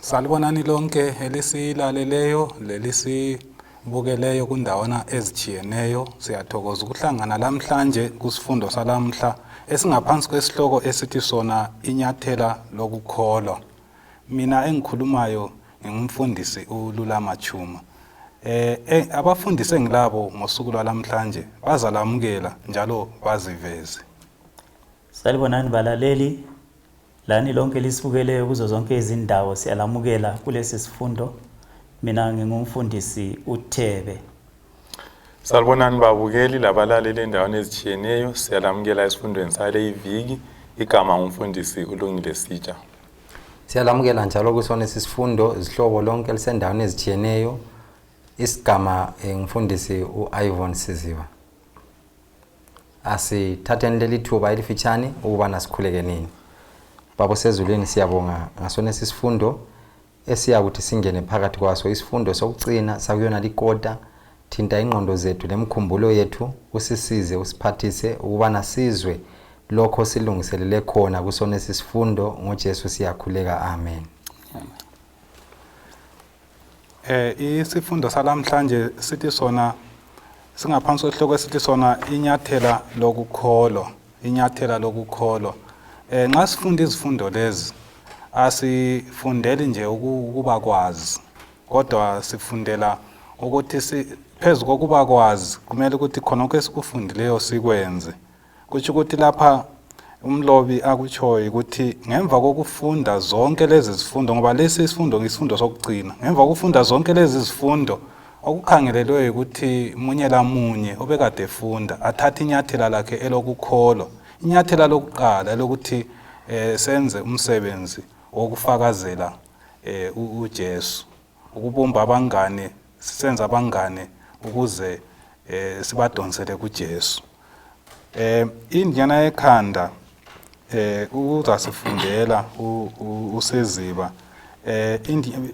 Salibonani lonke elisilaleleyo lelisibukeleyo kundawana ezitshiyeneyo. Siyathokoza ukuhlangana namhlanje kusifundo salamhla esingaphansi kwesihloko esithi sona inyathela lokukholwa. Mina engikhulumayo ngingumfundisi uLulamachuma. Abafundisi engilabo ngosuku lwalamhlanje bazalamukela njalo baziveze. Salibonani balaleli, lani lonke lisibukeleyo kuzo zonke izindawo siyalamukela kulesi sifundo. Mina ngingumfundisi uThebe. Salibonani babukeli labalaleli endaweni ezitshiyeneyo, siyalamukela esifundweni sale iviki. Igama ngumfundisi ulungile SITSHA. Siyalamukela njalo kusona isifundo izihlobo lonke lisendaweni ezitshiyeneyo. Isigama ngumfundisi uIvan Siziba. Asithatheni leli thuba elifitshane ukuba nasikhuleke nini. Baba sezulwini siyabonga ngasona isifundo esiyakuthi singene phakathi kwaso, isifundo sokugcina sakuyona likota. Thinta ingqondo zethu lemkhumbulo yethu, usisize usiphathise ukuba nasizwe lokho silungiselele khona kusona isifundo. ngoJesu siyakhuleka, amen. Isifundo salamhlanje sithi sona singaphansi kwesihloko esithi sona inyathela lokukholwa. Inyathela lokukholwa. Nxa sifunda izifundo lezi asifundeli nje ukuba kwazi, kodwa sifundela ukuthi phezu kokuba kwazi kumele ukuthi khona konke esikufundileyo sikwenze. Kuthi ukuthi lapha umlobi akutshoyo ukuthi ngemva kokufunda zonke lezi zifundo, ngoba lesi isifundo ngisifundo sokugcina, ngemva kokufunda zonke lezi zifundo okukhangelelwe ukuthi munye lamunye obekade efunda athathe inyathela lakhe elokukholwa. Inyathela lokuqala lokuthi senze umsebenzi wokufakazela uJesu, ukubumba abangane, sisenza abangane ukuze sibadonsele kuJesu. Indiyana ekhanda uzasifundela uSiziba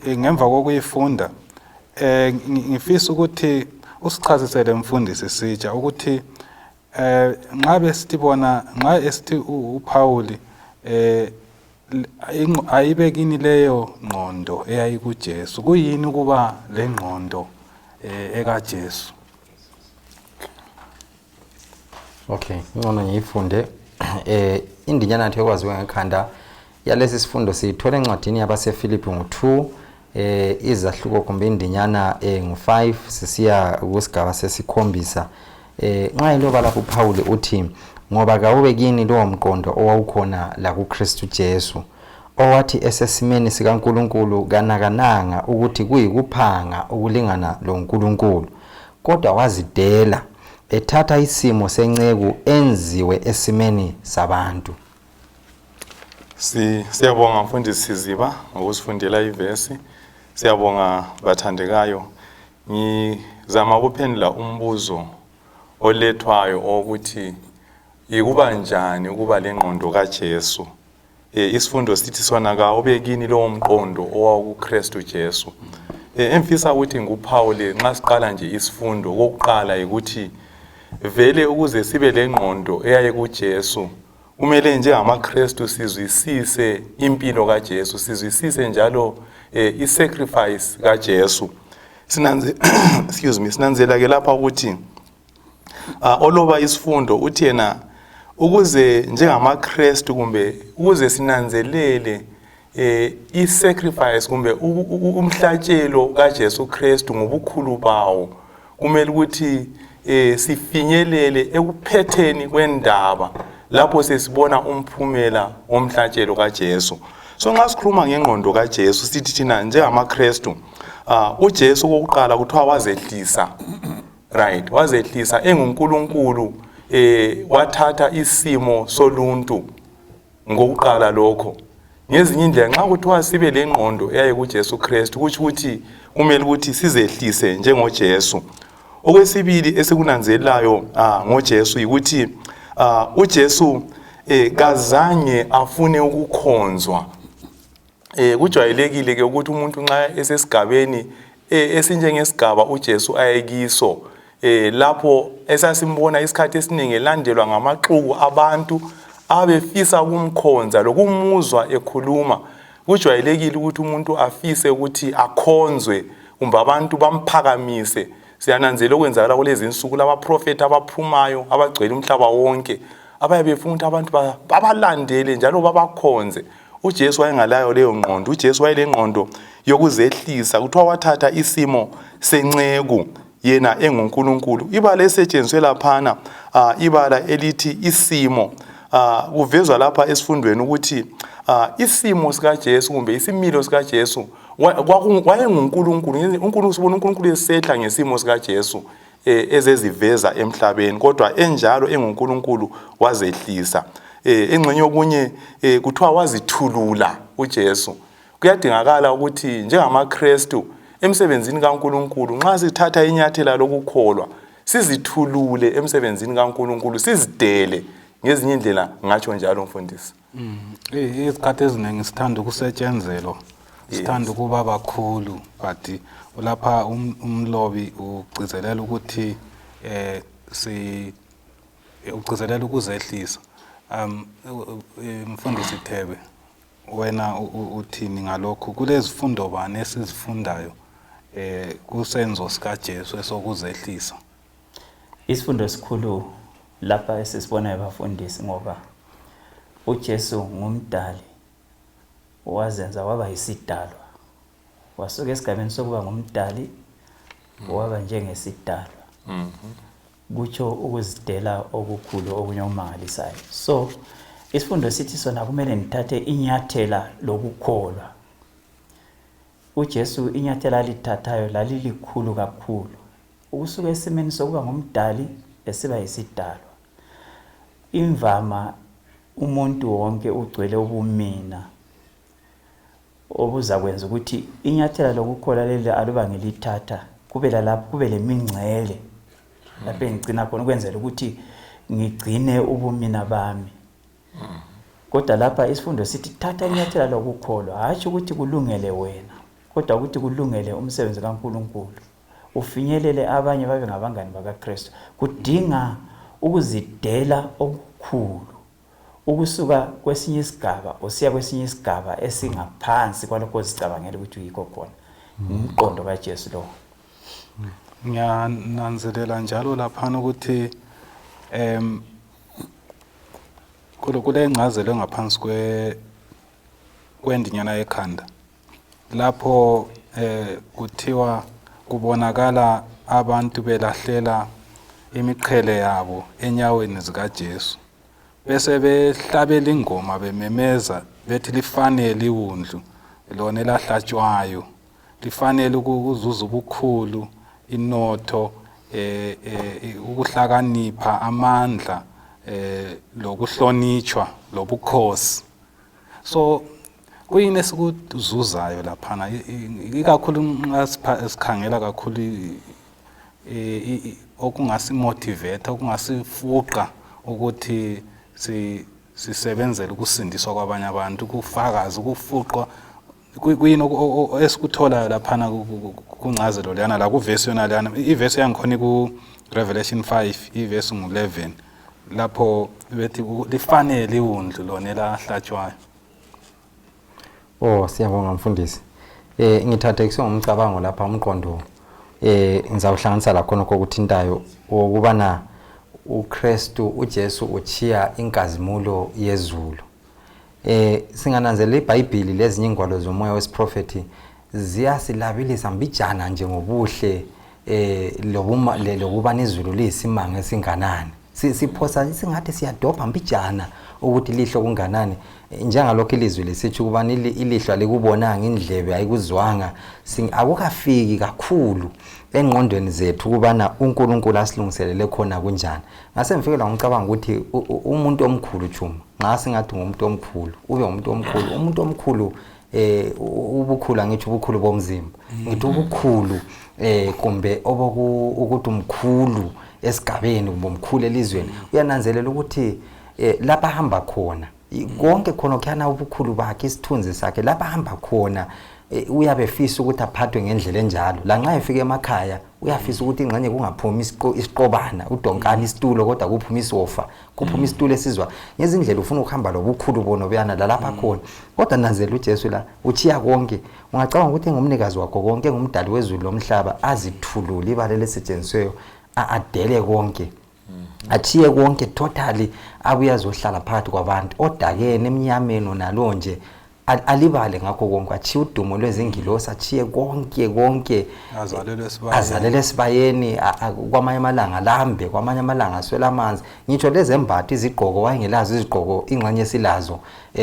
ngemva kokuyifunda. Ngifisa ukuthi usichazisele mfundisi SITSHA ukuthi nxa besitibona nxa esithi uPauli ayibekini leyo ngqondo eyayi kuJesu, kuyini ukuba le ngqondo ekaJesu? Okay, ngcono ngiyifunde. Indinyana yethu ekwaziwe ngekhanda yalesi sifundo siyithola encwadini yabaseFilipi ngo-2, izahluko kumbe indinyana ngo-5 sisiya kusigaba sesikhombisa. Nxa iloba lapho uPaul uthi ngoba kawube kini lowo mqondo owawukhona la kuKristu Jesu, owathi esesimeni sikaNkulunkulu kanakananga ukuthi kuyikuphanga ukulingana loNkulunkulu, kodwa wazidela ethatha isimo senceku enziwe esimeni sabantu. Siyabonga mfundisi Siziba ngokusifundela ivesi. Siyabonga bathandekayo. Ngizama ukuphendula umbuzo olethwayo ukuthi ikuba njani ukuba lengqondo kaJesu. Isifundo sithi sona kawube kini lowo mqondo owawuKristu Jesu. Emfisa ukuthi nguPaul nxa siqala nje isifundo kokuqala ukuthi vele ukuze sibe lengqondo eyaye kuJesu kumele njengamaKristu sizwisise impilo kaJesu, sizwisise njalo isacrifice kaJesu. Sinanzela ke lapha ukuthi oloba isifundo uthi yena ukuze njengamaKristu kumbe ukuze sinanzelele isacrifice kumbe umhlatshelo kaJesu Kristu ngobukhulu bawo, kumele ukuthi sifinyelele ekuphetheni kwendaba lapho sesibona umphumela womhlatshelo kaJesu. So nxa sikhuluma ngengqondo kaJesu sithi thina njengamaKristu uJesu kokuqala kuthiwa wazehlisa, right, wazehlisa enguNkulunkulu, wathatha isimo soluntu ngokuqala lokho. Ngezinye indlela nxa kuthiwa sibe lengqondo eyaye kuJesu Kristu kuthi ukuthi kumele ukuthi sizehlise njengoJesu. Okwesibili esikunanzelelayo ngoJesu ukuthi uJesu kazange afune ukukhonzwa. Kujwayelekile ke ukuthi umuntu nxa esesigabeni esinjengesigaba uJesu ayekiso, lapho esasimbona isikhathi esiningi elandelwa ngamaxuku abantu abefisa ukumkhonza lokumuzwa ekhuluma, Kujwayelekile ukuthi umuntu afise ukuthi akhonzwe kumbe abantu bamphakamise. Siyananzela okwenzakala kulezi insuku labaprofeti abaphumayo abagcwele umhlaba wonke abaye befuna ukuthi abantu babalandele njalo babakhonze. uJesu wayengalayo leyo ngqondo. uJesu wayelengqondo yokuzehlisa, kuthiwa wathatha isimo senceku yena enguNkulunkulu. Ibala esetshenziswe laphana ibala elithi isimo, kuvezwa lapha esifundweni ukuthi isimo sikaJesu kumbe isimilo sikaJesu wayenguNkulunkulu. uNkulunkulu esehla ngesimo sikaJesu ezeziveza emhlabeni, kodwa enjalo enguNkulunkulu wazehlisa. Engxenye okunye kuthiwa wazithulula uJesu. Kuyadingakala ukuthi njengamaKristu emsebenzini kaNkulunkulu nxa sithatha inyathela lokukholwa sizithulule emsebenzini kaNkulunkulu, sizidele ngezinye indlela, ngatsho njalo mfundisi. Izikhathi eziningi sithanda ukusetshenzelwa, sithanda ukuba bakhulu, but lapha umlobi ugcizelela ukuthi ugcizelela ukuzehlisa. Mfundisi Thebe, wena uthini ngalokho? Kulezifundo bani esizifundayo kusenzo sikaJesu esokuzehlisa? Isifundo esikhulu lapha esisibonayo bafundisi, ngoba uJesu ngumdali, wazenza waba yisidalwa, wasuka esigabeni sokuba ngumdali waba njengesidalwa. Kutsho ukuzidela okukhulu okunyomangalisayo. So isifundo sithi sona kumele nithathe inyathela lokukholwa. uJesu inyathela lithathayo lalilikhulu kakhulu, ukusuka esimeni sokuba ngumdali esiba yisidalwa. Imvama umuntu wonke ugcwele ubumina obuza kwenza ukuthi inyathela lokukholwa leli aluba ngilithatha kube lalapho kube lemingcele lapho ngigcina khona ukwenzela ukuthi ngigcine ubumina bami. Kodwa lapha isifundo sithi thatha inyathela lokukholwa, hathi ukuthi kulungele wena, kodwa ukuthi kulungele umsebenzi kaNkulunkulu, ufinyelele abanye babe ngabangani bakaKristu. Kudinga ukuzidela okukhulu, ukusuka kwesinye isigaba usiya kwesinye isigaba esingaphansi kwalokho ozicabangela ukuthi uyikho khona. Umqondo kaJesu lo. Ngiyananzelela njalo laphana ukuthi kule ngcazelo engaphansi kwendinyana ekhanda, lapho kuthiwa kubonakala abantu belahlela imiqhele yabo enyaweni zikaJesu, bese behlabela ingoma bememeza bethi lifanele iwundlu lona elahlatshwayo, lifanele ukuzuza ubukhulu, inotho, ukuhlakanipha, amandla, lokuhlonitshwa, lobukhosi. So kuyini esikuzuzayo laphana, ikakhulu nxa sikhangela kakhulu okungasi-motivate, okungasifuqa ukuthi sisebenzele ukusindiswa kwabanye abantu, ukufakaza, ukufuqwa. Kuyini esikutholayo laphana kuncazelo leyana la kuvesi yona leyana? Ivesi yangikhona ku-Revelation 5 ivesi ngu-11 lapho bethi lifanele iwundlu lona elahlatshwayo. Siyabonga mfundisi. Ngithathe kusengumcabango lapha umqondo ngizawuhlanganisa la khona kokuthintayo ukubana uKristu uJesu uchiya inkazimulo yezulu. Singananzela iBhayibheli lezinye ingwalo zomoya wesiprofeti ziyasilabilisa mbijana nje ngobuhle lokubana izulu liyisimanga esinganani. Siphosa singathi siyadobha mbijana ukuthi lihlo kunganani, njengalokho ilizwi lesithi ukubana ilihlo alikubonanga, indlebe ayikuzwanga, akukafiki kakhulu engqondweni zethu ukubana uNkulunkulu asilungiselele khona kunjani. Ngase ngifikela ngicabanga ukuthi umuntu omkhulu Juma, nxa singathi ngumuntu omkhulu, ube umuntu omkhulu, umuntu omkhulu ubukhulu angithi ubukhulu bomzimba, ngithi ubukhulu kumbe ukuthi umkhulu esigabeni kumbe umkhulu elizweni, uyananzelela ukuthi lapha hamba khona konke khona kuyana ubukhulu bakhe, isithunzi sakhe lapha hamba khona uyabe efisa ukuthi aphathwe ngendlela enjalo la nxa efika emakhaya uyafisa ukuthi ingxenye kungaphumi isiqobana udonkana isitulo kodwa kuphuma isofa kuphuma isitulo esizwa ngezindlela ufuna ukuhamba lobukhulu bono beyana lapha khona kodwa nanzela uJesu la uchiya konke ungacabanga ukuthi ngumnikazi wakho konke ngumdali wezulu lomhlaba azithulule ibale lesetshenzisweyo adele konke achiye konke totally abuya zohlala phakathi kwabantu odakene eminyameni nalo nje alibale ngakho konke achiye udumo lwezingilosi achiye konke azalele esibayeni kwamanye amalanga lambe kwamanye amalanga aswela amanzi ngitsho lezembatho izigqoko wayengelazo izigqoko ingxenye esilazo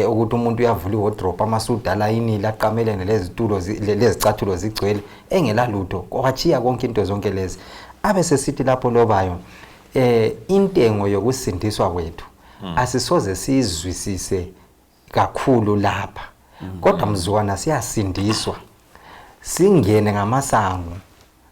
ukuthi umuntu uyavula iwardrobe amasudu alayinile aqamelene lezitulo lezicathulo zigcwele engela lutho kwachiya konke into zonke lezi abe sesithi lapho lobayo intengo yokusindiswa kwethu asisoze sizwisise kakhulu lapha kodwa mzukwana siyasindiswa singene ngamasango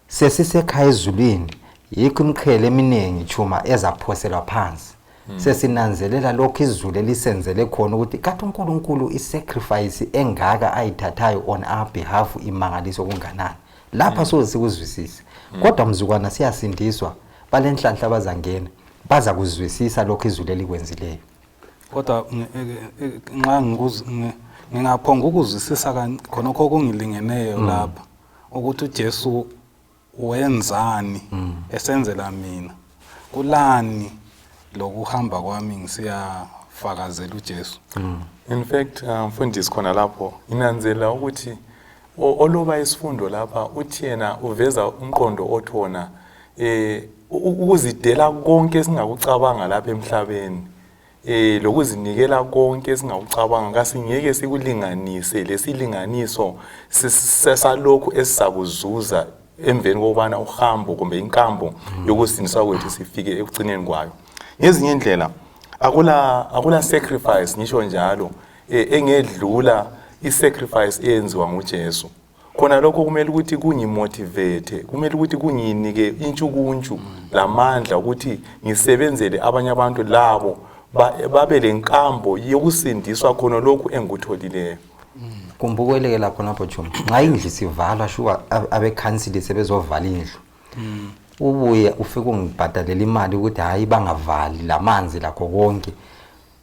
sesisekhaya ezulwini yikho imqhele eminingi chuma ezaphoselwa phansi sesinanzelela lokho izulu elisenzele khona ukuthi kathi uNkulunkulu isacrifice engaka ayithathayo on our behalf imangaliso kunganani lapha soze sikuzwisise kodwa mzukwana siyasindiswa balenhlanhla bazangena baza kuzwisisa lokho izulu elikwenzileyo kodwa nxa ngingaphonga ukuzwisisa khonokho kungilingeneyo lapha ukuthi uJesu wenzani esenzela mina kulani lokuhamba kwami ngisiyafakazela uJesu. In fact mfundisi khona lapho inanzela ukuthi oloba isifundo lapha uthi yena uveza umqondo othona ukuzidela konke esingakucabanga lapha emhlabeni lokuzinikela konke esingakucabanga kasingeke sikulinganise lesilinganiso sesalokhu esisakuzuza emveni kokubana uhambo kumbe inkambo yokusindiswa kwethu sifike ekugcineni kwayo. Ngezinye indlela akula sacrifice ngisho njalo engedlula isacrifice eyenziwa nguJesu. Khona lokho kumele ukuthi kungimotivate, kumele ukuthi kunginike intshukuntshu lamandla ukuthi ngisebenzele abanye abantu labo babe lenkambo yokusindiswa khona lokhu engikutholileyo. Kumbukeleke lapho napho chuma nxa indlu sivalwa shuka abekhansili sebezovala indlu ubuye ufike ungibhadalela imali ukuthi hayi bangavali lamanzi lakho konke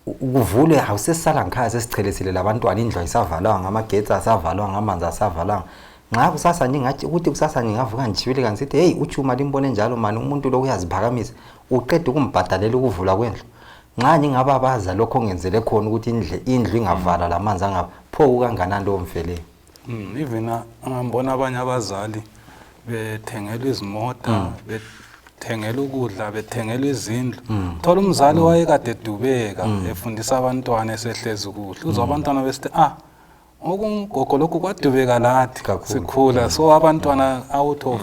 ukuvulwe awusesala ngikhaya sesichelesile labantwana indlu ayisavalwa ngamagetsi asavalwa ngamanzi asavalwa nxa kusasa ngingathi ukuthi kusasa ngingavuka ngijibile kansithi hey uchuma limbone njalo mani umuntu lo uyaziphakamisa uqeda ukumbhadalela ukuvula kwendlu nxa ngingababaza lokho ngenzele khona ukuthi indlu ingavala lamanzi angapho kanganani lo mfeleyo. Even ngambona abanye abazali bethengelwa izimota bethengela ukudla bethengela izindlu thola umzali wayekade edubeka efundisa abantwana esehlezi kuhle uzwa abantwana besithi okungogo lokho kwadubeka lathi sikhula so abantwana out of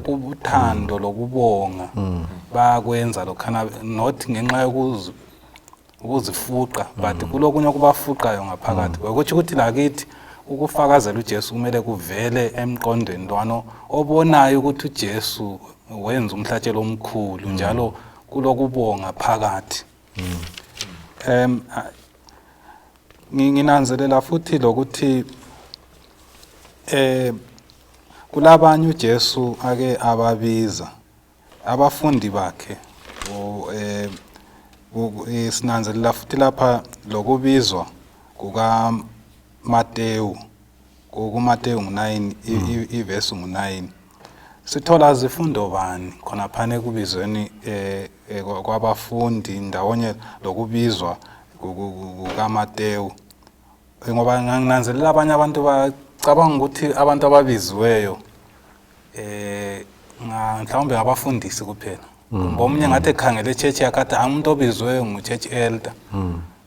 uthando lokubonga bayakwenza lokhana not ngenxa yokuzifuqa but kulokunye kubafuqayo ngaphakathi ukuthi ukuthi lakithi ukufakazela uJesu kumele kuvele emqondweni lwano obonayo ukuthi uJesu wenza umhlatshelo omkhulu njalo kulokubonga phakathi. Nginanzelela futhi lokuthi kulabanye uJesu ake ababiza abafundi bakhe sinanzelela futhi lapha lokubizwa kuka Matewu kuMatewu 9 ivesi 9 sithola izifundo bani khona phane kubizweni kwabafundi ndawonye lokubizwa kukaMatewu ngoba nginanzelela abanye abantu bacabanga ukuthi abantu ababiziweyo mhlawumbe ngabafundisi kuphela ngomunye ngathi ekhangele ichurch yakade umuntu obiziweyo nguchurch elder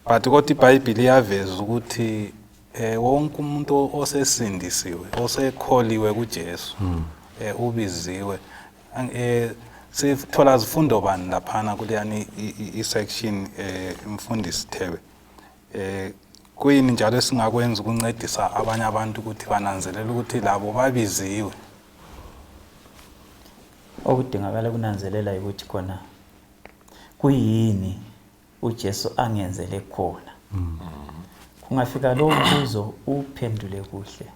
but kodwa iBhayibheli iyaveza ukuthi wonke umuntu osesindisiwe osekholiwe kuJesu ubiziwe sithola izifundo bani laphana kuleyani isection umfundisi Thewe kuyini njalo esingakwenza ukuncedisa abanye abantu ukuthi bananzelele ukuthi labo babiziwe. Okudingakala kunanzelela ukuthi khona kuyini uJesu angenzele khona ungafika lo mbuzo uphendule kuhle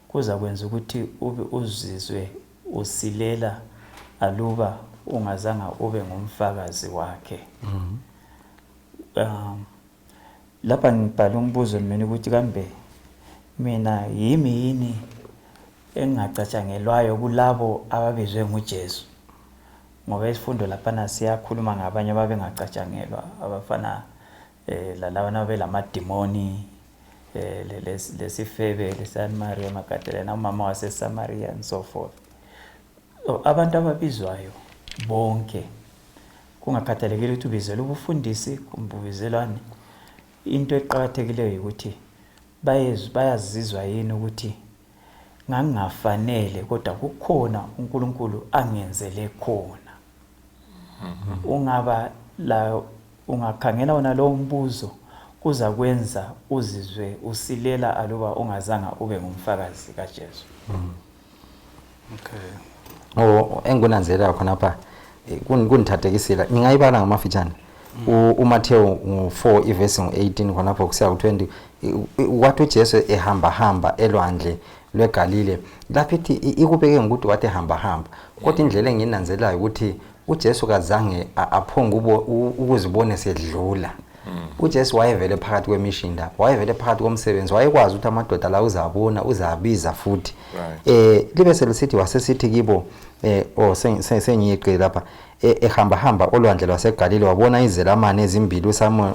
kuza kwenza ukuthi ube uzizwe usilela aluba ungazanga ube ngumfakazi wakhe. Lapha ngibhala umbuzo mina ukuthi kambe mina yini engacatshangelwayo kulabo ababizwe nguJesu, ngoba isifundo lapha siyakhuluma ngabanye ababengacatshangelwa abafana lalawa nabelamadimoni lesifebe leSamaria Magdalena umama waseSamaria and so forth. Abantu ababizwayo bonke kungakhathalekile ukuthi ubizela ubufundisi kumbe ubizelwane, into eqhakathekileyo ukuthi bayazizwa yini ukuthi ngangafanele kodwa kukhona uNkulunkulu angenzele khona. Ungaba la ungakhangela wona lo mbuzo kuza kwenza uzizwe usilela aluba ungazanga ube ngumfakazi kaJesu. Okay. Engunanzelela khona lapha kunithathekisela ngingayibala ngamafitshane. uMatewu 4 ivesi 18 khona lapho kusiya ku20 wathi uJesu ehamba elwandle lweGalile lapho ithi ikubeke ngokuthi wathi hamba kodwa indlela enginanzelayo ukuthi uJesu kazange aphonga ukuzibona sedlula. uJesu wayevele phakathi kwemishinda, wayevele phakathi komsebenzi, wayekwazi ukuthi amadoda la uzabona uzabiza futhi. Libe selisithi wasesithi kibo sengiyeqile lapha ehamba olwandle lwaseGalile wabona izelamane ezimbili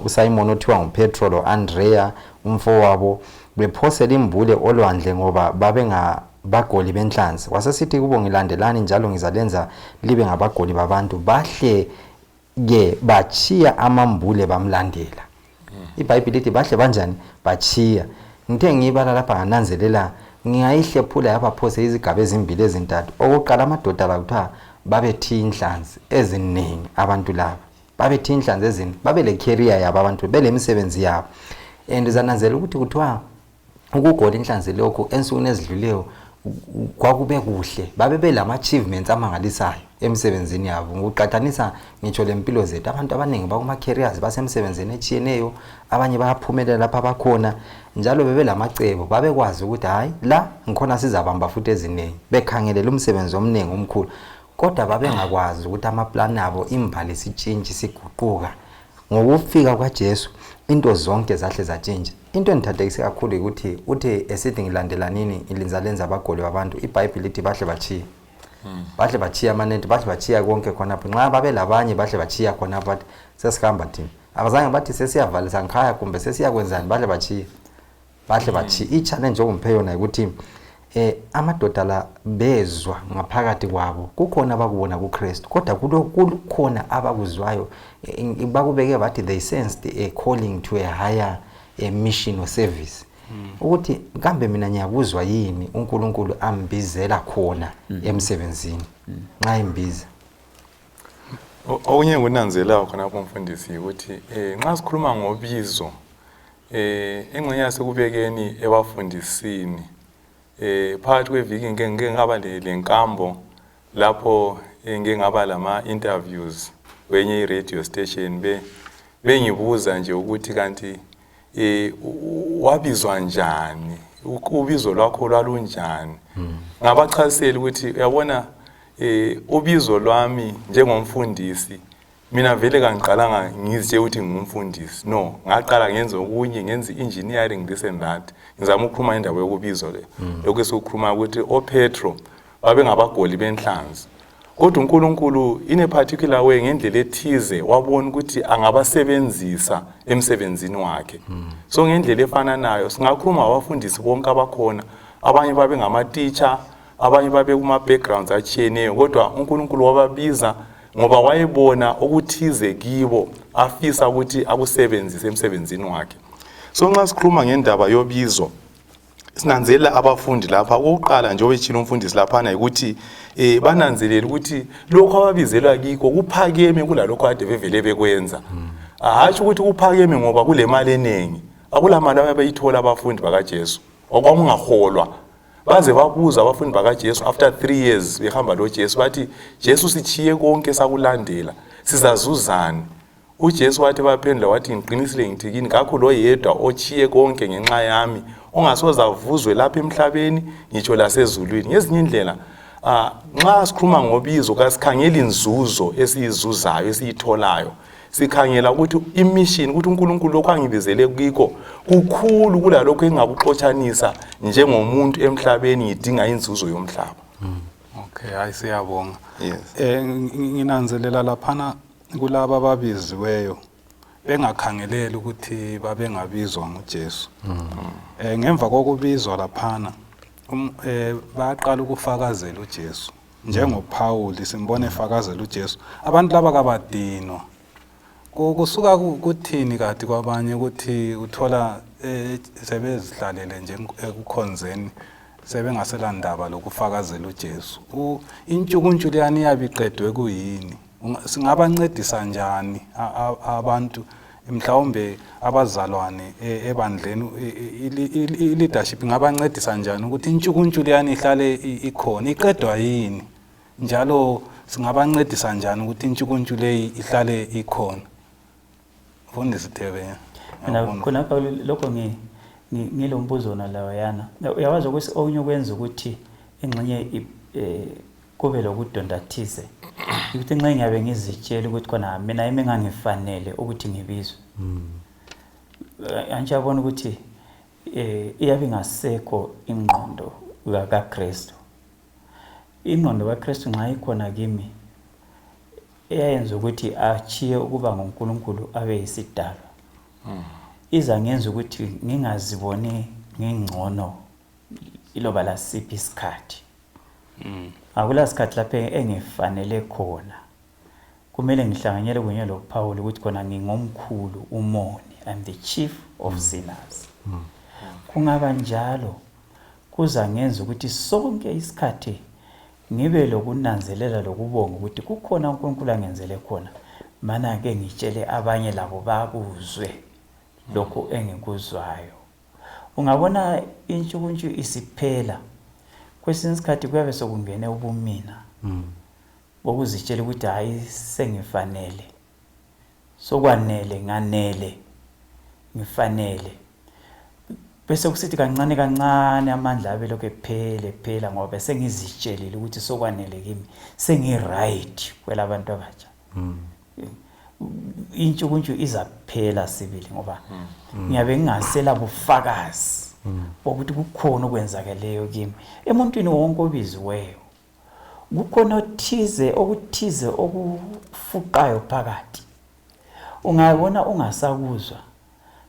uSimon othiwa nguPetro loAndrea umfowabo bephosela imbule olwandle ngoba babengabagoli benhlanzi. Wasesithi kubo ngilandelani njalo ngizalenza libe ngabagoli babantu. Bahle ke bachiya amambule bamlandela. iBhayibheli lithi bahle banjani bachiya. Ngithe ngibala lapha ngananzelela ngingayihlephula yabaphose izigaba ezimbili ezintathu. Okokuqala amadoda la kuthiwa babethi inhlanzi eziningi abantu laba. Babethi inhlanzi eziningi, babele career yabo abantu, belemisebenzi yabo. Zananzela ukuthi kuthiwa ukugola inhlanzi lokho ensukwini ezidluleyo kwakube kuhle. Babelama achievements amangalisayo emsebenzini yabo. Ngokuqhathanisa ngitsho lempilo zethu abantu abaningi bakuma careers basemsebenzini echiyeneyo, abanye bayaphumelela lapha abakhona, njalo bebelamacebo, babekwazi ukuthi hayi la ngikhona sizabamba futhi eziningi, bekhangelela umsebenzi omningi omkhulu. Kodwa babengakwazi ukuthi amaplan abo imbali sitshintshe siguquka. Ngokufika kwaJesu into zonke zahle zatshintsha. Into enithathekise kakhulu ukuthi uthi esithi ngilandelanini ilinzalenza abagoli babantu. iBhayibheli lithi bahle bachiya. Bahle bachiya amaneti, bahle bachiya konke khona lapho. Nxa babelabanye bahle bachiya khona bathi sesikhamba thina. Abazange bathi sesiyavalisa ngikhaya kumbe sesiyakwenzani, bahle bachiya. Bahle bachiya. I-challenge okumphe yona ukuthi amadoda la bezwa ngaphakathi kwabo kukhona abakubona kuKristu, kodwa kukhona abakuzwayo bakubeke bathi they sensed a calling to a higher mission or service. Ukuthi kambe mina ngiyakuzwa yini uNkulunkulu ambizela khona emsebenzini nxa imbiza. Okunye ngunanzela khona lapho mfundisi ukuthi nxa sikhuluma ngobizo engxenye yasekubekeni ebafundisini phakathi kweviki ngeke ngaba lenkambo lapho ngeke ngaba lama interviews kwenye radio station bengibuza nje ukuthi kanti wabizwa njani, ubizo lwakho lwalunjani. Ngabachasela ukuthi uyabona ubizo lwami njengomfundisi mina vele kangiqalanga ngizithe ukuthi ngumfundisi, no, ngaqala ngenza okunye, ngenza engineering this and that. Ngizama ukukhuluma indaba yokubizo le lokho esikhuluma ukuthi oPetro babengabagoli benhlanzi, kodwa uNkulunkulu in a particular way ngendlela ethize wabona ukuthi angabasebenzisa emsebenzini wakhe. So ngendlela efana nayo singakhuluma abafundisi bonke abakhona, abanye babe ngama teacher, abanye babe kuma backgrounds achiyeneyo, kodwa uNkulunkulu wababiza ngoba wayebona okuthize kibo afisa ukuthi akusebenzise emsebenzini wakhe. So nxa sikhuluma ngendaba yobizo sinanzela abafundi lapha oqala nje obetshila umfundisi lapha na ukuthi bananzelela ukuthi lokho ababizelwa kiko kuphakeme kulalokho ade bevele bekwenza. Hathi ukuthi kuphakeme ngoba kule mali eningi, akula mali abayithola abafundi bakaJesu okwakungaholwa. Baze babuza abafundi bakaJesu after 3 years behamba lo Jesu bathi Jesu sichiye konke sakulandela sizazuzana. uJesu wathi baphendula wathi ngiqinisile ngithi kini ngakho lo yedwa ochiye konke ngenxa yami ongasoze avuzwe lapha emhlabeni ngitsho lasezulwini. Ngezinye indlela nxa sikhuluma ngobizo kasikhangeli inzuzo esiyizuzayo esiyitholayo, sikhangela ukuthi imission ukuthi uNkulunkulu lokho angibizele kiko kukhulu kulalokho engakuxotshanisa njengomuntu emhlabeni ngidinga inzuzo yomhlaba. Okay, ayisiyabonga. Yes. Nginanzelela laphana kulabo ababiziweyo bengakhangelela ukuthi babengabizwa nguJesu. Ngemva kokubizwa laphana baqala ukufakazela uJesu. NjengoPaul simbone efakazela uJesu. Abantu laba kabadinwa. Kusuka kuthini kade kwabanye ukuthi uthola sebezihlalele nje ekukhonzeni sebengasela ndaba lokufakazela uJesu. Intshukuntshu leyani yabiqedwe kuyini? Singabancedisa njani abantu mhlawumbe abazalwane ebandleni leadership ngabancedisa njani ukuthi intshukuntshu leyani ihlale ikhona iqedwa yini? Njalo singabancedisa njani ukuthi intshukuntshu leyi ihlale ikhona? Mfundisi Thebe. Khonapha lokho ngilombuzo nalawayana. Uyawazi ukuthi okunye ukwenza ukuthi engxenye kube lokudondathize. Ukuthi nxa ngiyabe ngizitshela ukuthi khona mina engangifanele ukuthi ngibizwe. Anjabona ukuthi iyabe ngasekho ingqondo kaKristu. Ingqondo kaKristu nxa ikhona kimi eyenza ukuthi achiye ukuba ngoNkulunkulu abe yisidalwa. Iza ngenza ukuthi ngingaziboni ngingcono iloba lasiphi isikhathi. Akula sikhathi lapho engifanele khona. Kumele ngihlanganyele kunye loPaul ukuthi khona ngingomkhulu umoni, I'm the chief of sinners. Kungaba njalo kuza ngenza ukuthi sonke isikhathi ngibe lokunanzelela lokubonga ukuthi kukhona uNkulunkulu angenzele khona. Mana ke ngitshele abanye labo bakuzwe lokho engikuzwayo. Ungabona intshukuntshu isiphela. Kwesinye isikhathi kuyabe sokungene ubumina. Bokuzitshela ukuthi hayi sengifanele. Sokwanele nganele. Ngifanele. Bese kusithi kancane kancane amandla abe lokho ephela ngoba sengizitshelile ukuthi sokwanele kimi. Sengi-right kwelabantu abatsha. Intshukuntshu izaphela sibili ngoba ngiyabe ngingasela bufakazi ukuthi kukhona okwenzakeleyo kimi. Emuntwini wonke obiziweyo kukhona okuthize okufuqayo phakathi. Ungabona ungasakuzwa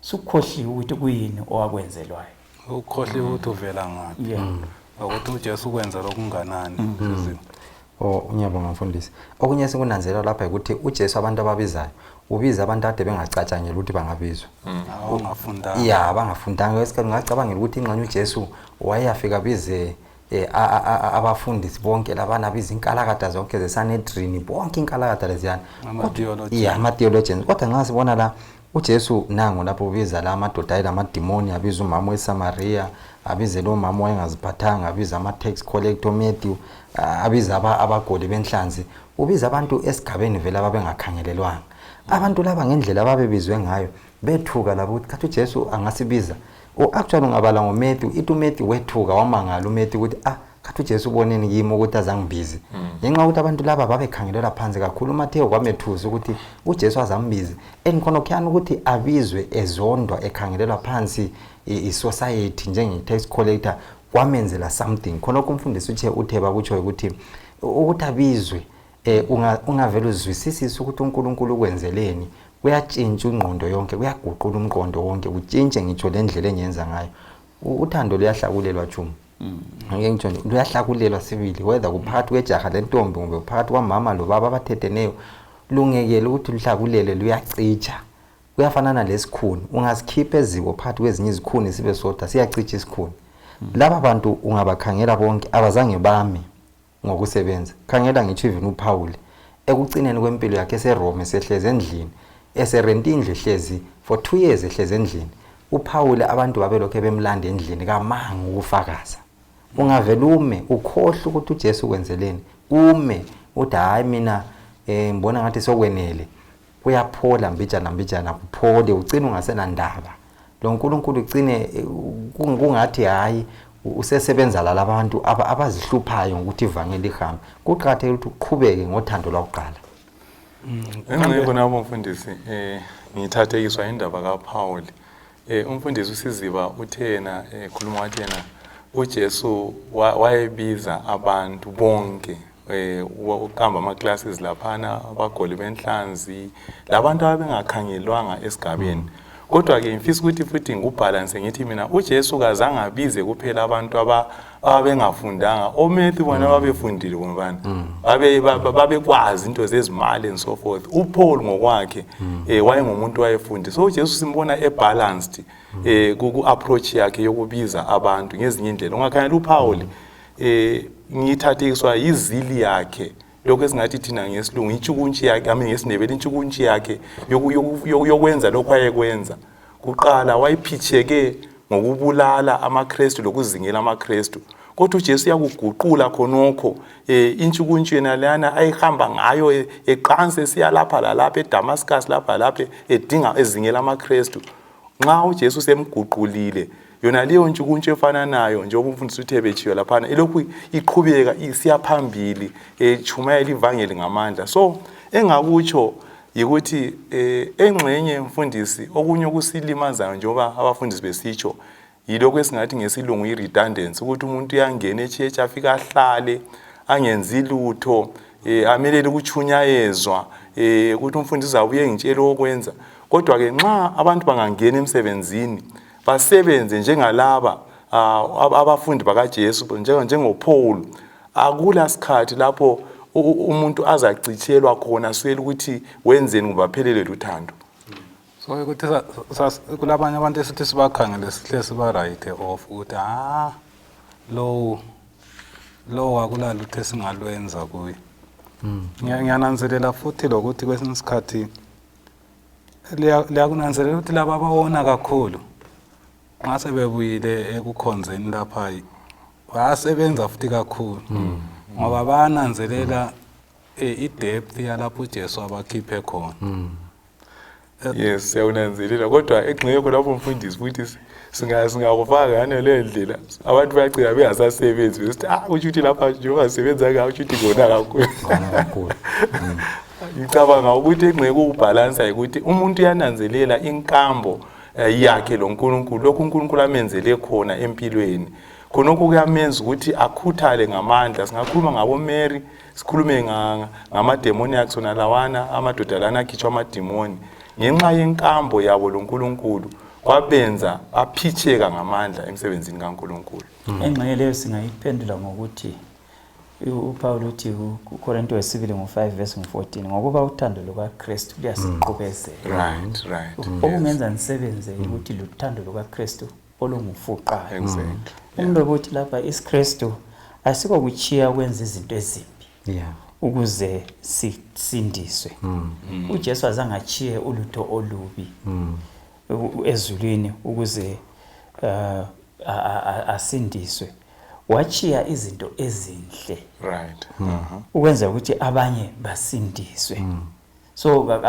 sukhohliwe ukuthi kuyini owakwenzelwayo. Ukhohliwe ukuthi uvela ngaphi. Ukuthi uJesu ukwenza lokunganani. Ngiyabonga mfundisi. Okunye sikunanzelela lapha ukuthi uJesu abantu ababizayo ubiza abantu ade bengacatshangela ukuthi bangabizwa. Abangafundanga. Yeah, abangafundanga. Esikhathi ngicabangela ukuthi ingxenye uJesu wayafika bize abafundisi bonke labana biza inkalakada zonke zeSanhedrin bonke inkalakada leziyana. Ama-theologians. Kodwa nxa sibona la uJesu nango lapho ubiza la amadoda ayelamadimoni abiza umama weSamaria, abize lo mama wayengaziphathanga, abiza ama-tax collector Matewu, abiza abagoli benhlanzi, ubiza abantu esigabeni vele ababengakhangelelwanga. Abantu laba ngendlela ababebizwe ngayo bethuka labo ukuthi kathi uJesu angasibiza. Actually ungabala ngoMathewu, ithi uMathewu wethuka wamangala uMathewu ukuthi kathi uJesu uboneni kimi ukuthi azangibize. Ngenxa ukuthi abantu laba babekhangelela phansi kakhulu uMathewu kwamethusa ukuthi uJesu azambize. Enkhona kukhanya ukuthi abizwe ezondwa ekhangelelwa phansi isociety njenge-tax collector kwamenzela something. Khona kumfundisi uTheba kutsho ukuthi abizwe ungavela uzwisisisa ukuthi uNkulunkulu ukwenzeleni kuyatshintsha ingqondo yonke, kuyaguqula umqondo wonke, utshintshe ngitsho lendlela engenza ngayo. Uthando luyahlakulelwa Juma. Ngeke ngitsho luyahlakulelwa sibili whether kuphakathi kwejaha lentombi kumbe kuphakathi kwamama lo baba abathetheneyo lungekele ukuthi luhlakulele luyacitsha. Kuyafanana lesikhuni, ungasikhipha eziko phakathi kwezinye izikhuni sibe sodwa siyacitsha isikhuni. Laba bantu ungabakhangela bonke abazange bami ngokusebenza. Khangela ngitsho even uPaul ekugcineni kwempilo yakhe eseRome sehleze endlini, eserenta indlu ehlezi for 2 years ehleze endlini. uPaul abantu babelokhe bemlanda endlini kamanga ukufakaza. Ungavela ume ukhohle ukuthi uJesu kwenzeleni. Ume uthi hayi mina ngibona ngathi sokwenele. kuyaphola mbijana kuphole ugcine ungasenandaba lo uNkulunkulu ugcine kungathi hayi usesebenza labantu abazihluphayo ukuthi ivangeli ihambe. Kuqakathekile ukuthi uqhubeke ngothando lwakuqala. Engqeke nabo mfundisi ngithathekiswa indaba kaPaul. Umfundisi uSiziba uthena khuluma wathi yena uJesu wayebiza abantu bonke uqamba ama classes laphana abagoli benhlanzi labantu abengakhangelwanga esigabeni. Kodwa ke ngifisa ukuthi futhi ngikubalance ngithi mina uJesu kazange abize kuphela abantu abengafundanga omethi bona babefundile ngombani babekwazi into zezimali and so forth. uPaul ngokwakhe wayengumuntu wayefundile. So uJesu simbona ebalanced ku approach yakhe yokubiza abantu ngezinye indlela. Ungakhangela uPaul ngithathekiswa izili yakhe lokho esingathi thina ngesilungu intshukuntshi yakhe ngesiNdebele intshukuntshi yakhe yokwenza lokho ayekwenza. Kuqala wayiphitheke ngokubulala amaKristu lokuzingela amaKristu. Kodwa uJesu yakuguqula khonokho intshukuntshi yena lana ayihamba ngayo eqanse siya lapha lalapha eDamascus lapha lapha edinga ezingela amaKristu. Nxa uJesu semguqulile yona leyo ntshukuntshi efana nayo njengoba umfundisi uThebechiwe laphana elokhu iqhubeka isiya phambili echumayela ivangeli ngamandla. So engakutsho yikuthi engxenye mfundisi okunye okusilimazayo njengoba abafundisi besitsho yilokho esingathi ngesilungu i-redundancy ukuthi umuntu uyangena eChurch afika ahlale angenzi lutho amelele ukuchunyayezwa ukuthi umfundisi abuye ngitshela okwenza. Kodwa ke nxa abantu bangangena emsebenzini basebenze njengalaba abafundi bakaJesu njengoPaul akula sikhathi lapho umuntu azacitshelwa khona swela ukuthi wenzeni ngubaphelele luthando. So ukuthi kulabanye abantu esithi sibakhangele sihle siba right off ukuthi lo akulala ukuthi singalwenza kuye. Ngiyananzelela futhi lokuthi kwesinye isikhathi liyakunanzelela ukuthi laba abawona kakhulu ngase bebuyile ekukhonzeni lapha bayasebenza futhi kakhulu ngoba bananzelela i-depth yalapho uJesu abakhiphe khona. Yes, siyawunanzelela kodwa engxenye lapho umfundisi futhi singakufaka ngane le ndlela abantu bayagcina bengasasebenzi besithi ukuthi lapha nje ungasebenza ngayo ukuthi ngona kakhulu. Ngicabanga ukuthi engxenye ukubalansa ukuthi umuntu uyananzelela inkambo yakhe lo uNkulunkulu lokhu uNkulunkulu amenzele khona empilweni. Khonokho kuyamenza ukuthi akhuthale ngamandla. Singakhuluma ngabo Mary, sikhulume ngamademoni yakhe sona lawana amadoda lana akhitshwa amademoni. Ngenxa yenkambo yabo lo uNkulunkulu kwabenza aphitheka ngamandla emsebenzini kaNkulunkulu. Engxenye leyo singayiphendula ngokuthi uPaul uthi kuKorinto wesibili ngo5 verse 14 ngokuba uthando lukaKristu luyasiqhubezela. Right. Okungenza nisebenze ukuthi luthando lukaKristu olungufuqayo. Exactly. Umuntu obuthi lapha isiKristu asikho kuchiya ukwenza izinto ezimbi. Ukuze sisindiswe. uJesu azange achiye ulutho olubi ezulwini ukuze asindiswe. Wachiya izinto ezinhle. Right. Ukwenza ukuthi abanye basindiswe. So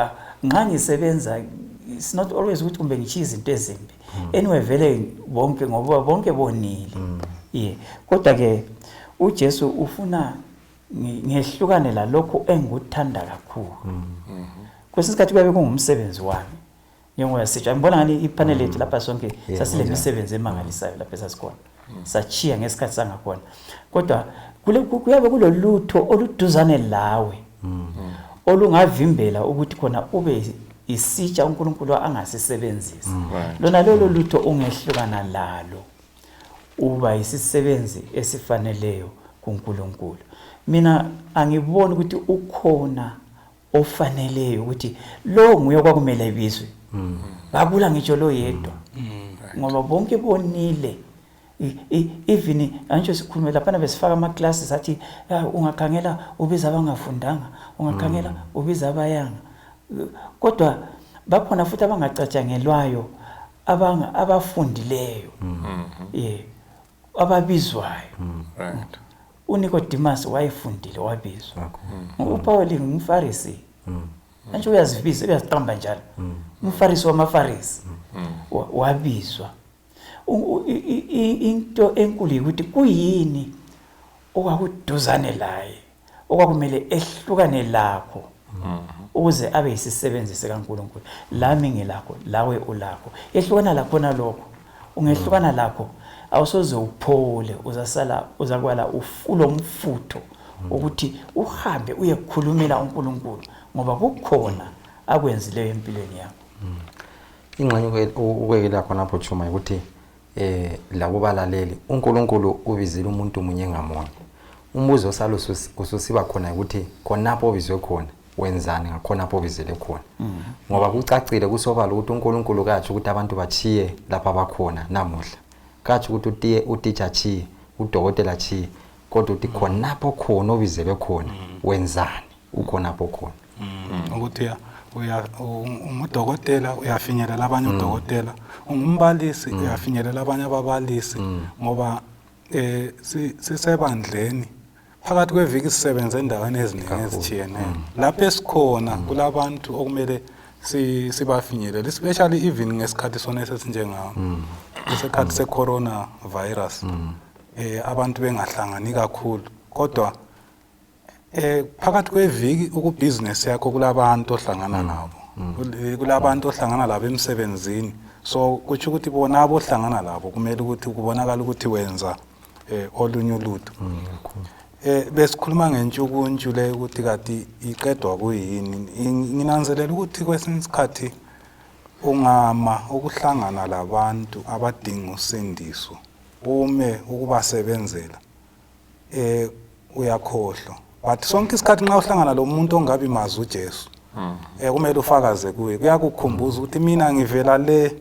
nxa ngisebenza it's not always ukuthi kumbe ngichiya izinto ezimbi. Anyway vele bonke ngoba bonke bonile. Kodwa ke uJesu ufuna ngehlukane la lokho engikuthanda kakhulu. Kwesikhathi kuyabe kungumsebenzi wami. Njengoba sitsha ngibona ngani ipanel lethu lapha sonke sasile misebenzi emangalisayo lapha sasikhona. Sachiya ngesikhathi sangakhona. Kodwa kuyabe kulolutho oluduzane lawe. Olungavimbela ukuthi khona ube isitsha uNkulunkulu angasisebenzisa. Lona lolo lutho ungehlukana lalo. Uba isisebenzi esifaneleyo kuNkulunkulu. Mina angiboni ukuthi ukhona ofaneleyo ukuthi lo nguye kwakumele ibizwe. Babula ngitsho lo yedwa. Ngoba bonke bonile. Even anjho sikhuluma lapha besifaka ama classes athi ungakhangela ubiza abangafundanga, ungakhangela ubiza abayanga. Kodwa bakhona futhi abangacatshangelwayo abafundileyo. Ababizwayo. Right. uNicodemus wayefundile wabizwa. uPaul ngumfarisi. manje uyazivisa uyaziqamba njalo umfarisi wamafarisi wabizwa into enkulu ukuthi kuyini okwakuduzane laye okwakumele ehlukane lakho ukuze abe yisisebenzi sikaNkulunkulu. Lami ngilakho lawe ulakho, ehlukana lakho nalokho ungehlukana lakho awusoze uphole, uzakwala ufulo umfutho ukuthi uhambe uyekhulumela uNkulunkulu ngoba kukhona akwenzileyo empilweni yakho. Ingxenye ukwekela khona lapho Chuma ukuthi labo balaleli uNkulunkulu ubizile umuntu munye ngamunye. Umbuzo osalo ususiba khona ukuthi khonapho obizwe khona wenzani ngakhonapho obizele khona. Ngoba kucacile kusobala ukuthi uNkulunkulu kathi ukuthi abantu bachiye lapha bakhona namuhla. Kathi ukuthi utitsha chiye, udokotela achiye, kodwa uthi khonapho khona obizele khona wenzani ukhonapho khona. Ukuthi umudokotela uyafinyelela abanye udokotela, umbalisi uyafinyelela abanye ababalisi ngoba sisebandleni phakathi kweviki sisebenza endaweni eziningi ezithiyene. Lapho esikhona kulabantu okumele sibafinyelele, especially even ngesikhathi sona esesinjengawo isikhathi secorona virus. Abantu bengahlangani kakhulu kodwa phakathi kweviki ukubusiness yakho kulabantu ohlangana nabo, kulabantu ohlangana labo emsebenzini, so kuthi ukuthi bona abohlangana labo kumele ukuthi kubonakala ukuthi wenza olunye ulutho. Besikhuluma ngentshukuntshu le ukuthi kati iqedwa kuyini. Nginanzelela ukuthi kwesinye isikhathi ungama ukuhlangana labantu abadinga usindiso ume ukubasebenzela uyakhohlwa. But sonke isikhathi nxa uhlangana lo muntu ongabi mazi uJesu kumele ufakaze kuye, kuyakukhumbuza ukuthi mina ngivela le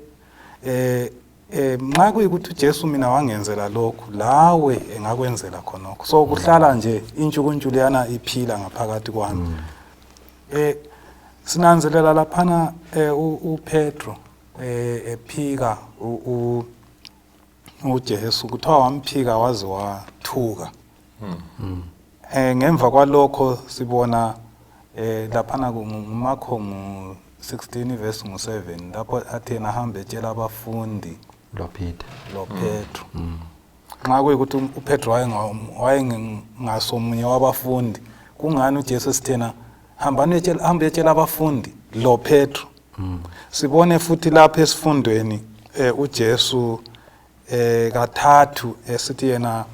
nxa kuyikuthi uJesu mina wangenzela lokhu lawe engakwenzela khonokho. So kuhlala nje intshukuntshu leyana iphila ngaphakathi kwami. Sinanzelela laphana uPetro ephika uJesu, kuthiwa wamphika waze wathuka. Ngemva kwalokho sibona laphana kuMakho 16 verse 7 lapho athi nahambe etshela abafundi lo Petro. Nxa kuyikuthi uPetro wayengasomunye wabafundi, kungani uJesu sithena hamba etshela abafundi lo Petro. Sibone futhi lapha esifundweni uJesu kathathu esithi yena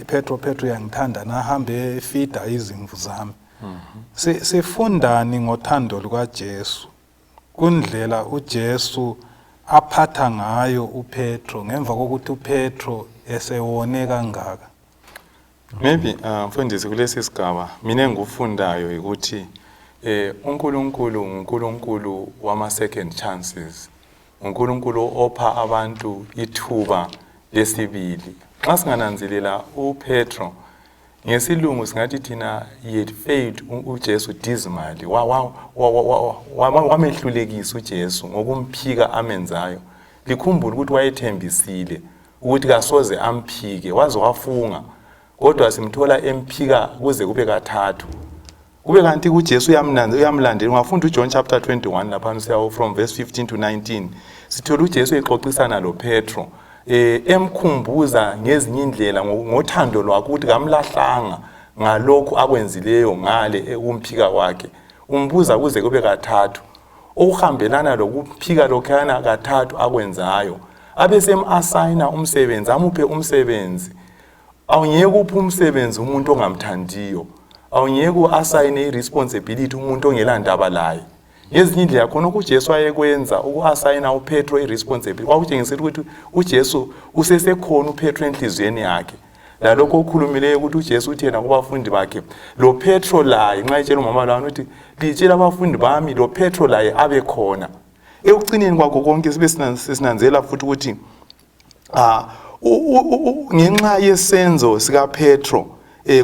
Petro uyangithanda nahambe efida izimvu zami. Sifundani ngothando lukaJesu kundlela uJesu aphatha ngayo uPetro ngemva kokuthi uPetro esewone kangaka. Maybe mfundisi kulesi sigaba mina engikufundayo ukuthi uNkulunkulu wama second chances. uNkulunkulu opha abantu ithuba lesibili. Xa singananzelela uPetro ngesilungu singathi thina he had failed uJesu dismally. Wamehlulekisa uJesu ngokumphika amenzayo. Likhumbula ukuthi wayethembisile ukuthi kasoze amphike, waze wafunga. Kodwa simthola emphika kuze kube kathathu. Kube kanti uJesu uyamlandela. Ungafunda uJohn chapter 21 lapha siya from verse 15 to 19. Sithola uJesu exoxisana lo Petro emkhumbuza ngezinye indlela ngothando lwakhe ukuthi kamlahlanga ngalokho akwenzileyo ngale umphika wakhe. Umbuza kuze kube kathathu okuhambelana lokuphika lokhana kathathu akwenzayo. Abesemasayina umsebenzi, amuphe umsebenzi. Awungeke uphe umsebenzi umuntu ongamthandiyo. Awungeke uasayine iresponsibility umuntu ongelandaba laye. Ngezinye indlela khona uJesu ayekwenza ukuasayina uPetro iresponsibility. Kwakutshengisela ukuthi uJesu usesekhona uPetro enhlizweni yakhe. Lalokho okhulumileyo ukuthi uJesu uthi yena kubafundi bakhe lo Petro laye nxa etshela umama lawo ukuthi litshela abafundi bami lo Petro laye abe khona. Ekucineni kwakho konke sibe sinanzela futhi ukuthi ngenxa yesenzo sika Petro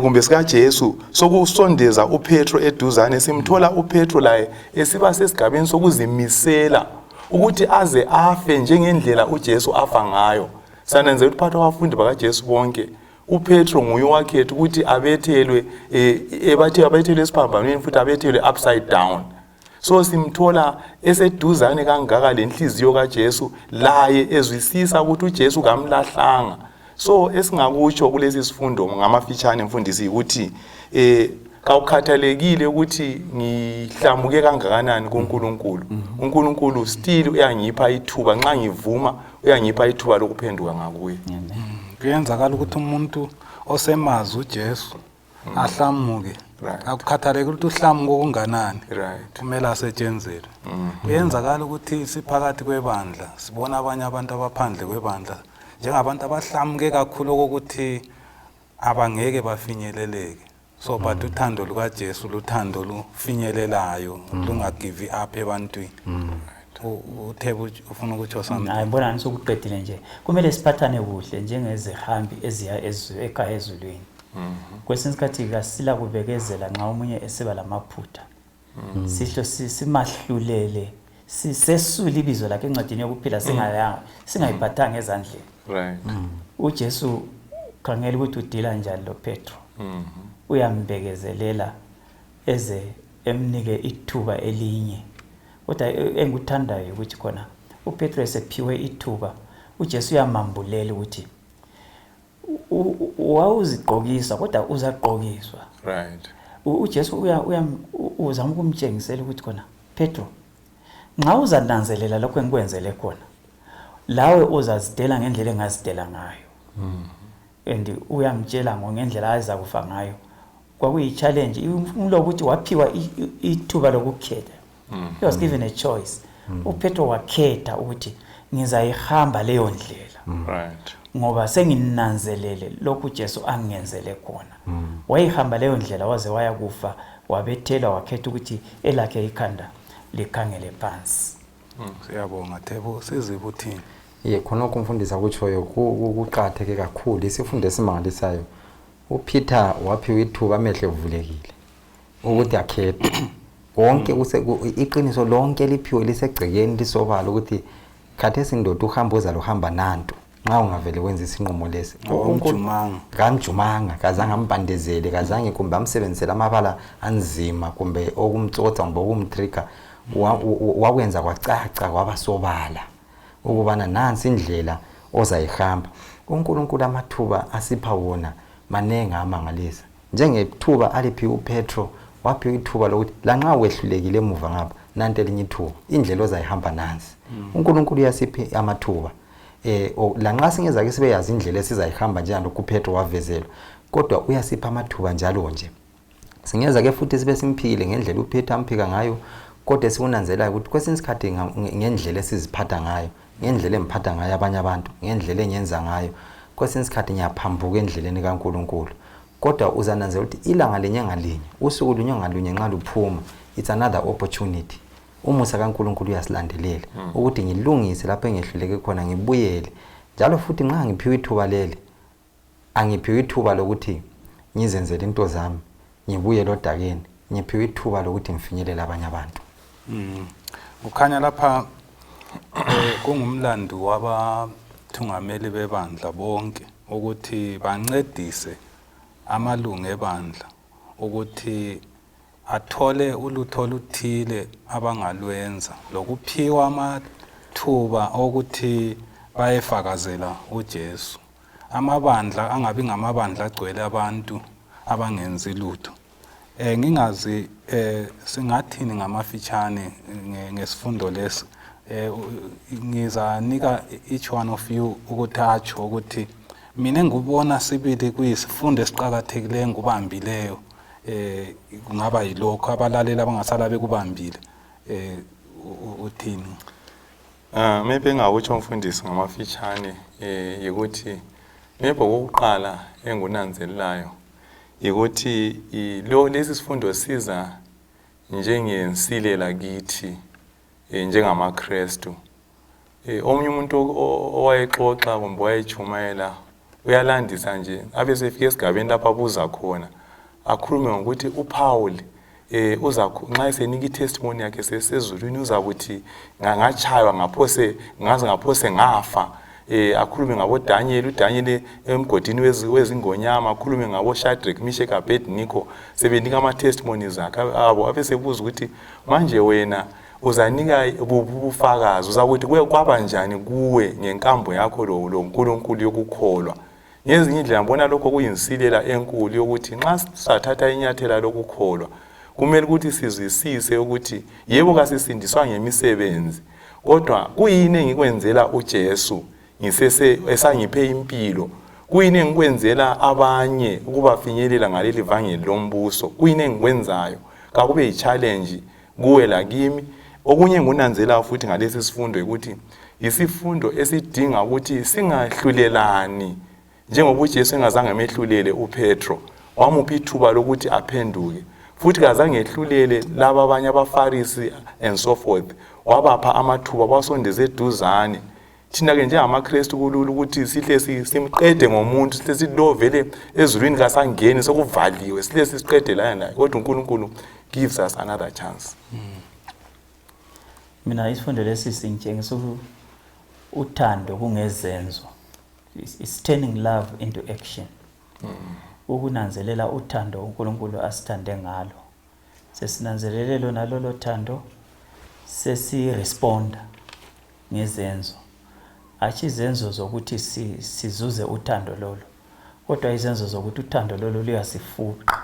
kumbe sika Jesu sokusondeza uPetro eduzane, simthola uPetro laye esiba sesigabeni sokuzimisela ukuthi aze afe njengendlela uJesu afa ngayo. Sananzela ukuthi phakathi kwabafundi bakaJesu bonke uPetro nguye wakhetha ukuthi abethelwe abethelwe esiphambanweni futhi abethelwe upside down. So simthola eseduzane kangaka lenhliziyo kaJesu laye ezwisisa ukuthi uJesu kamlahlanga. So esingakutsho kulesi sifundo ngamafitshane mfundisi ukuthi kawukhathalekile ukuthi ngihlamuke kangakanani kuNkulunkulu. uNkulunkulu still uyangipha ithuba nxa ngivuma uyangipha ithuba lokuphenduka ngakuye. Kuyenzakala ukuthi umuntu osemazi uJesu ahlamuke. Akukhathaleki ukuthi uhlamuka okunganani. Kumele asetshenziswe. Kuyenzakala ukuthi siphakathi kwebandla sibona abanye abantu abaphandle kwebandla njengabantu abahlamuke kakhulu ukuthi abangeke bafinyeleleke. So but uthando lukaJesu luthando lufinyelelayo lungagive up ebantwini. Uthebu ufuna ukuthi something. Ayibona nisokuqedile nje. Kumele siphathane kuhle njengezihambi eziya ekhaya ezulwini. Kwesinye isikhathi kasila kubekezela nxa umunye eseba lamaphutha. Sihlo simahlulele sisesula ibizo lakhe encwadini yokuphila singayiphathanga ezandleni. uJesu khangela ukuthi udila njani lo Petro. Uyambekezelela eze emnike ithuba elinye. Kodwa engikuthandayo ukuthi khona uPetro esephiwe ithuba uJesu uyamambulela ukuthi wawuzigqokisa kodwa uzagqokiswa. uJesu uzama ukumtshengisela ukuthi khona Petro nxa uzananzelela lokho engikwenzele khona lawe uzazidela ngendlela engazidela ngayo. And uyamtshela ngendlela aza kufa ngayo. Kwakuyi challenge ukuthi waphiwa ithuba lokukhetha. He was given a choice. uPetro wakhetha ukuthi ngizayihamba leyo ndlela. Ngoba senginanzelele lokhu Jesu angenzele khona. Wayihamba leyo ndlela waze waya kufa wabethelwa wakhetha ukuthi elakhe ikhanda likhangele phansi. Siyabonga Thebo sizibuthini. Khona ukumfundisa kutshoyo kuqhatheke kakhulu isifundo esimangalisayo. uPeter waphiwa ithuba amehlo evulekile ukuthi akhethe. Wonke iqiniso lonke liphiwe lisegcekeni lisobala ukuthi khathesi indoda uhamba uzaluhamba nanto nxa ungavele wenza isinqumo lesi. Kanjumanga kazange ambandezele kazange kumbe amsebenzisela amabala anzima kumbe okumtsotsa kumbe okumtrigger wakwenza kwacaca kwabasobala ukubana nansi indlela ozayihamba. uNkulunkulu amathuba asipha wona manengi amangalisa njengethuba aliphiwe uPetro waphiwa ithuba lokuthi lanxa wehlulekile emuva ngapha nanti elinye ithuba indlela ozayihamba nansi. uNkulunkulu uyasipha amathuba lanxa singezake sibe yazi indlela esizayihamba njengalokhu uPetro wavezelwa kodwa uyasipha amathuba njalo nje. Singeza ke futhi sibe simphile ngendlela uPetro amphika ngayo kodwa sikunanzela ukuthi kwesinye isikhathi ngendlela esiziphatha ngayo ngendlela emphatha ngayo abanye abantu ngendlela enyenza ngayo kwesinye isikhathi ngiyaphambuka endleleni kaNkulunkulu. Kodwa uzananzela ukuthi ilanga lenyanga linye usuku lunyanga lunye nxa luphuma it's another opportunity. Umusa kaNkulunkulu uyasilandelela ukuthi ngilungise lapho engehluleke khona ngibuyele. Njalo futhi nxa ngiphiwe ithuba leli angiphiwe ithuba lokuthi ngizenzele into zami ngibuye lodakeni ngiphiwe ithuba lokuthi ngifinyelele abanye abantu. Ukhanya lapha kungumlando wabathungameli bebandla bonke ukuthi bancedise amalungu ebandla ukuthi athole ulutho oluthile abangalwenza lokuphiwa amathuba ukuthi bayefakazela uJesu. Amabandla angabi ngamabandla agcwele abantu abangenzi lutho. Ngingazi singathini ngamafitshane ngesifundo lesi. Ngizanika each one of you ukuthi atsho ukuthi mina ngubona sibili kuyisifundo esiqhakathekileyo ngubambileyo kungaba yilokho abalalela abangasala bekubambile uthini. Maybe ngawutsho umfundisi ngamafitshane ukuthi maybe okokuqala engunanzelelayo ukuthi lesi sifundo siza njengensilela kithi njengamaKristu. Omunye umuntu owayexoxa kumbe wayechumayela uyalandisa nje abe sefika esigabeni lapha abuza khona akhulume ngokuthi uPaul uza nxa esenika itestimony yakhe sesezulwini uzakuthi ngachaywa ngaphose ngaze ngaphose ngafa akhulume ngabo Daniel, uDaniel emgodini wezingonyama, akhulume ngabo Shadrach, Meshach, Abednego, sebenika ama testimonies akhe abo, abesebuza ukuthi manje wena uzanika ubufakazi, uzakuthi kwaba njani kuwe ngenkambo yakho lo uNkulunkulu yokukholwa. Ngezinye indlela ngibona lokho kuyinsilela enkulu yokuthi nxa sathatha inyathela lokukholwa kumele ukuthi sizwisise ukuthi yebo kasisindiswa ngemisebenzi, kodwa kuyini engikwenzela uJesu esangiphe impilo, kuyini engikwenzela abanye ukubafinyelela ngaleli vangeli lombuso, kuyini engikwenzayo kakube yi-challenge kuwe lakimi. Okunye ngunanzela futhi ngalesi sifundo ukuthi isifundo esidinga ukuthi singahlulelani, njengoba uJesu engazange emehlulele uPetro, wamupha ithuba lokuthi aphenduke, futhi kazange ehlulele laba abanye abaFarisi and so forth, wabapha amathuba basondeze eduzane. Thina ke njengamaKristu kulula ukuthi sihle simqede ngomuntu, sihle sidovele ezulwini kasangeni sokuvaliwe, sihle siqede la naye, kodwa uNkulunkulu gives us another chance. Mina isifundo lesi singitshengisa uthando kungezenzo. It's turning love into action. Ukunanzelela uthando uNkulunkulu asithande ngalo. Sesinanzelele lona lolo thando, sesiresponda ngezenzo. Achi izenzo zokuthi sizuze uthando lolo, kodwa izenzo zokuthi uthando lolo luyasifuqa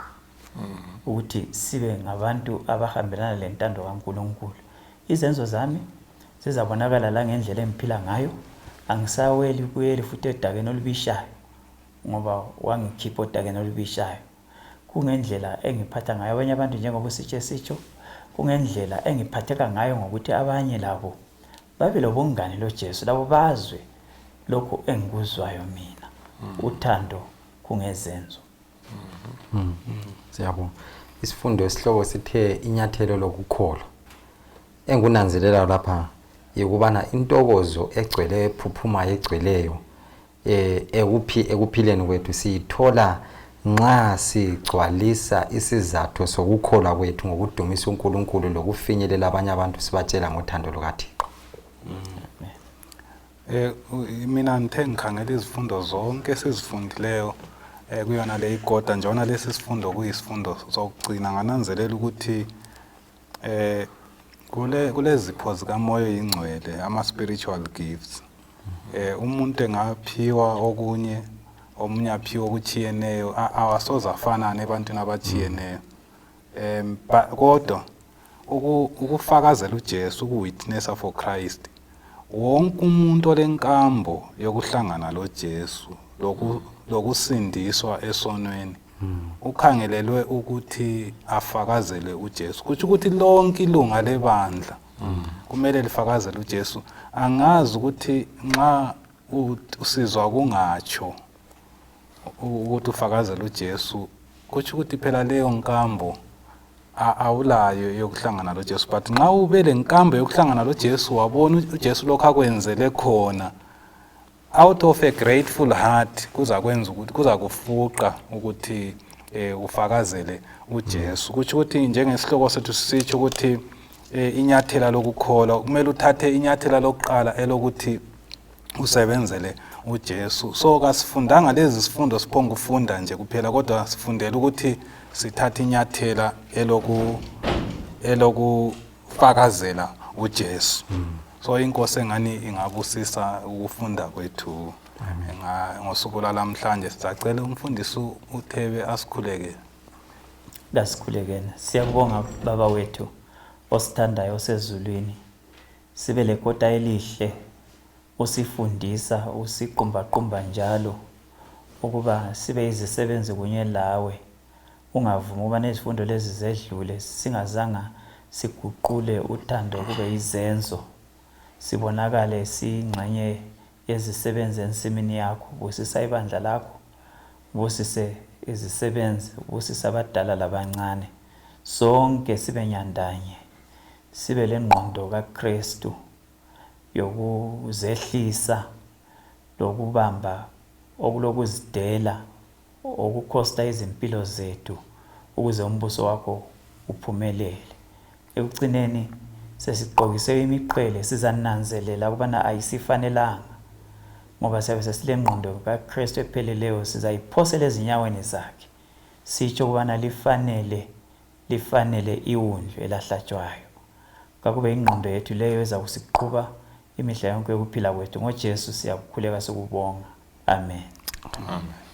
ukuthi sibe ngabantu abahambelana lentando kaNkulunkulu. Izenzo zami zizabonakala la ngendlela engiphila ngayo, angisaweli kuyeli futhi edakeni olubishayo ngoba wangikhipha odakeni olubishayo. Kungendlela engiphatha ngayo abanye abantu njengoba SITSHA sitsho, kungendlela engiphatheka ngayo ngokuthi abanye labo babe lobungane loJesu, labo bazwe lokho engikuzwayo mina. Uthando kungezenzo. Siyabonga. Isifundo esihloko sithe inyathelo lokukholwa. Engunanzelela lapha yikubana intokozo egcwele ephuphuma egcweleyo ekuphileni kwethu siyithola nxa sigcwalisa isizathu sokukholwa kwethu ngokudumisa uNkulunkulu lokufinyelela abanye abantu sibatshela ngothando lukaThixo. Mina ngithe ngikhangela izifundo zonke esizifundileyo kuyona le igoda njona lesi sifundo kuyisifundo sokugcina ngananzelela ukuthi kule zipho zikamoya oyingcwele ama spiritual gifts, umuntu engaphiwa okunye, omunye aphiwa okuchiyeneyo, awasoza afana nebantwini abachiyeneyo, kodwa ukufakazela uJesu, ukuwitnessa for Christ, wonke umuntu olenkambo yokuhlangana loJesu lokusindiswa esonweni ukhangelelwe ukuthi afakazele uJesu. Kuthi ukuthi lonke ilunga lebandla kumele lifakazele uJesu. Angazi ukuthi nxa usizwa kungatsho ukuthi ufakazele uJesu, kuthi ukuthi phela leyo nkambo awulayo yokuhlangana loJesu. But nxa ube lenkambo yokuhlangana loJesu, wabona uJesu lokho akwenzele khona, out of a grateful heart kuzakwenza ukuthi kuzakufuqa ukuthi ufakazele uJesu. Kuthi ukuthi njengesihloko sethu sisitsho ukuthi inyathela lokukholwa kumele uthathe inyathela lokuqala elokuthi usebenzele uJesu. So kasifundanga lezi sifundo siphonga ufunda nje kuphela, kodwa sifundela ukuthi sithathe inyathela elokufakazela uJesu. So inkosi engani ingabusisa ukufunda kwethu ngosuku lamhlanje. Sicela umfundisi uThebe asikhuleke. Lasikhulekene. Siyabonga baba wethu osithandayo osezulwini. Sibe lekota elihle usifundisa, usiqumbaqumba njalo ukuba sibe izisebenzi kunye lawe. Ungavumi uba nezifundo lezi zedlule singazanga siguqule uthando kube izenzo, sibonakale singxenye yezisebenzi ensimini yakho. Busisa ibandla lakho, busise izisebenzi, busisa abadala labancane, sonke sibe nyandanye, sibe lengqondo kaKristu yokuzehlisa lokubamba okulokuzidela okukhosta izimpilo zethu ukuze umbuso wakho uphumelele. Ekugcineni sesiqokise imiqhele, sizananzelela ukubana ayisifanelanga ngoba siyabe sesilengqondo kaKristu epheleleyo sizayiphosela ezinyaweni zakhe sitsho ukubana lifanele iwundlu elahlatshwayo. Kakube ingqondo yethu leyo eza kusiqhuba imihla yonke yokuphila kwethu. NgoJesu siyakukhuleka sikubonga. Amen. Amen.